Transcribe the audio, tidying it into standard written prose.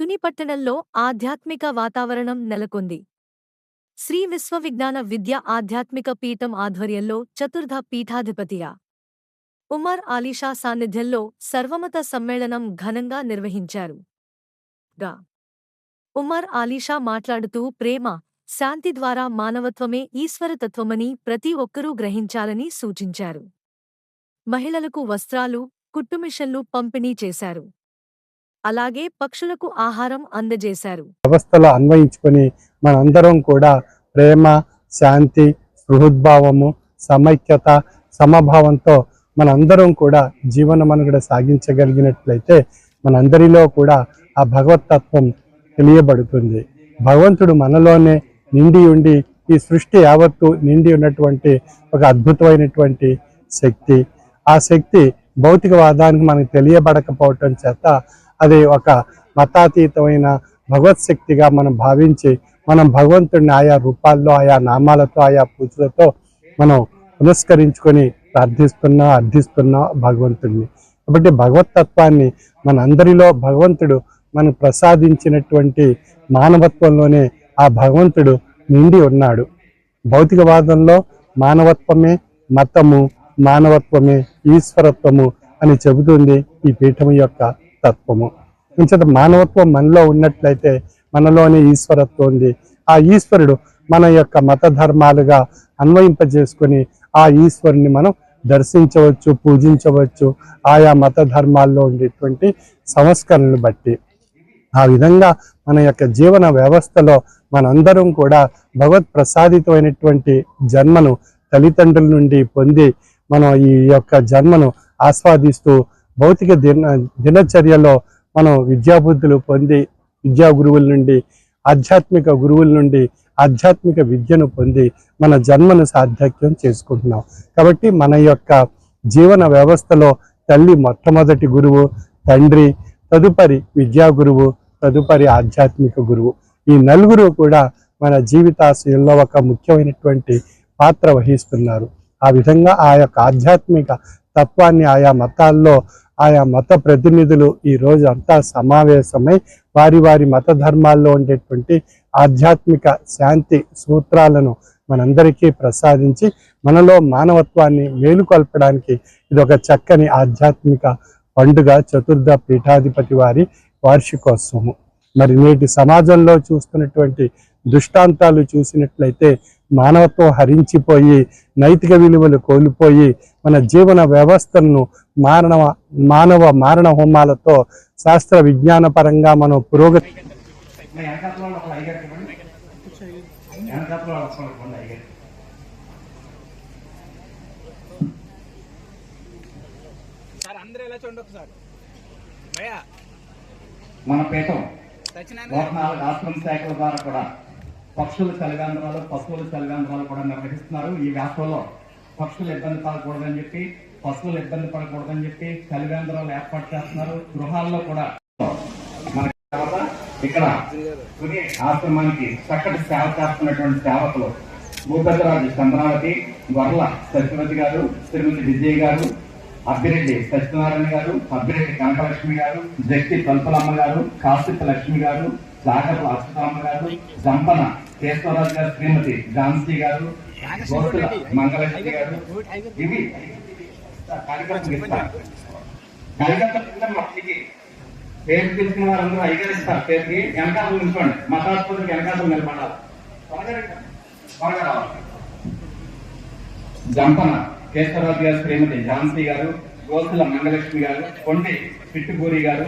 తుని పట్టణంలో ఆధ్యాత్మిక వాతావరణం నెలకొంది. శ్రీ విశ్వవిజ్ఞాన విద్య ఆధ్యాత్మిక పీఠం ఆధ్వర్యంలో చతుర్థ పీఠాధిపతియ ఉమర్ ఆలీషా సాన్నిధ్యంలో సర్వమత సమ్మేళనం ఘనంగా నిర్వహించారు. ఉమర్ ఆలీషా మాట్లాడుతూ ప్రేమ, శాంతి ద్వారా మానవత్వమే ఈశ్వరతత్వమని ప్రతి ఒక్కరూ గ్రహించాలని సూచించారు. మహిళలకు వస్త్రాలు, కుట్టుమిషన్లు పంపిణీ చేశారు. అలాగే పక్షులకు ఆహారం అందజేశారు. వ్యవస్థలో అన్వయించుకొని మనందరం కూడా ప్రేమ, శాంతి, సృహద్భావము, సమైక్యత, సమభావంతో మనందరం కూడా జీవన మనుగడ సాగించగలిగినట్లయితే మనందరిలో కూడా ఆ భగవతత్వం తెలియబడుతుంది. భగవంతుడు మనలోనే నిండి ఉండి ఈ సృష్టి యావత్తు నిండి ఉన్నటువంటి ఒక అద్భుతమైనటువంటి శక్తి. ఆ శక్తి భౌతికవాదానికి మనకు తెలియబడకపోవటం చేత అది ఒక మతాతీతమైన భగవత్ శక్తిగా మనం భావించి మనం భగవంతుడిని ఆయా రూపాల్లో, ఆయా నామాలతో, ఆయా పూజలతో మనం పునస్కరించుకొని అర్థిస్తున్నా భగవంతుడిని. కాబట్టి భగవతత్వాన్ని మనందరిలో భగవంతుడు మనకు ప్రసాదించినటువంటి మానవత్వంలోనే ఆ భగవంతుడు నిండి ఉన్నాడు. భౌతికవాదంలో మానవత్వమే మతము, మానవత్వమే ఈశ్వరత్వము అని చెబుతుంది ఈ పీఠం యొక్క తత్వము. ఇంత మానవత్వం మనలో ఉన్నట్లయితే మనలోనే ఈశ్వరత్వం ఉంది. ఆ ఈశ్వరుడు మన యొక్క మత ధర్మాలుగా అన్వయింపజేసుకొని ఆ ఈశ్వరుని మనం దర్శించవచ్చు, పూజించవచ్చు ఆయా మత ధర్మాల్లో ఉండేటువంటి సంస్కరణలు బట్టి. ఆ విధంగా మన యొక్క జీవన వ్యవస్థలో మనందరం కూడా భగవత్ ప్రసాదితమైనటువంటి జన్మను తల్లిదండ్రుల నుండి పొంది మనం ఈ యొక్క జన్మను ఆస్వాదిస్తూ భౌతిక దినచర్యలో మనం విద్యాబుద్ధులు పొంది విద్యా గురువుల నుండి, ఆధ్యాత్మిక గురువుల నుండి ఆధ్యాత్మిక విద్యను పొంది మన జన్మను సార్థక్యం చేసుకుంటున్నాం. కాబట్టి మన యొక్క జీవన వ్యవస్థలో తల్లి మొట్టమొదటి గురువు, తండ్రి, తదుపరి విద్యా గురువు, తదుపరి ఆధ్యాత్మిక గురువు. ఈ నలుగురు కూడా మన జీవితాశయంలో ఒక ముఖ్యమైనటువంటి పాత్ర వహిస్తున్నారు. ఆ విధంగా ఆ యొక్క ఆధ్యాత్మిక తత్వాన్ని ఆయా మతాల్లో ఆయా మత ప్రతినిధులు ఈరోజు అంతా సమావేశమై వారి వారి మత ధర్మాల్లో ఉండేటువంటి ఆధ్యాత్మిక శాంతి సూత్రాలను మనందరికీ ప్రసాదించి మనలో మానవత్వాన్ని మేలుకొల్పడానికి ఇది ఒక చక్కని ఆధ్యాత్మిక పండుగ చతుర్థ పీఠాధిపతి వారి వార్షికోత్సవము. మరి నేటి సమాజంలో చూస్తున్నటువంటి దృష్టాంతాలు చూసినట్లయితే మానవత్వం హరించిపోయి నైతిక విలువలు కోల్పోయి మన జీవన వ్యవస్థలను మానవ మారణ హోమాలతో శాస్త్ర విజ్ఞాన పరంగా మనం పురోగతి మన పీఠం ఆశ్రమ శాఖల ద్వారా కూడా పశువుల చలివేంద్రాలు కూడా నిర్వహిస్తున్నారు. ఈ వేసవిలో పక్షులు ఇబ్బంది పడకూడదని చెప్పి, పశువులు ఇబ్బంది పడకూడదని చెప్పి చలివేంద్రాలు ఏర్పాటు చేస్తున్నారు. గృహాల్లో కూడా ఇక్కడ తుని ఆశ్రమానికి చక్కటి సేవ చేస్తున్నటువంటి సేవకులు భూపతిరాజు చంద్రావతి, గొర్ల సత్యవతి గారు, శ్రీమతి విజయ్ గారు, అబ్బిరెడ్డి సత్యనారాయణ గారు, అబ్బిరెడ్డి కనకలక్ష్మి గారు, జక్తి తలుపులమ్మ గారు, కాశిత లక్ష్మి గారు, జాగర్ల అచ్యుతమ్మ గారు, జంపన కేశవరాజు గారు, శ్రీమతి ఝాన్సీ గారు, గోస్తుల మంగళశ్రీ గారు. ఇవి కార్యక్రమం ఇస్తారు. పేరు తీసుకున్న వారందరూ ఐగరిస్తారు. పేరుకి వెనకాతలు నిలుచుకోండి. మతాస్పత్రికి వెనకాతలు నిలబడాలి. జంపన కేశవరాజు గారు, శ్రీమతి ఝాన్సీ గారు, గోస్తుల మంగళలక్ష్మి గారు, కొండి పిట్టుపూరి గారు.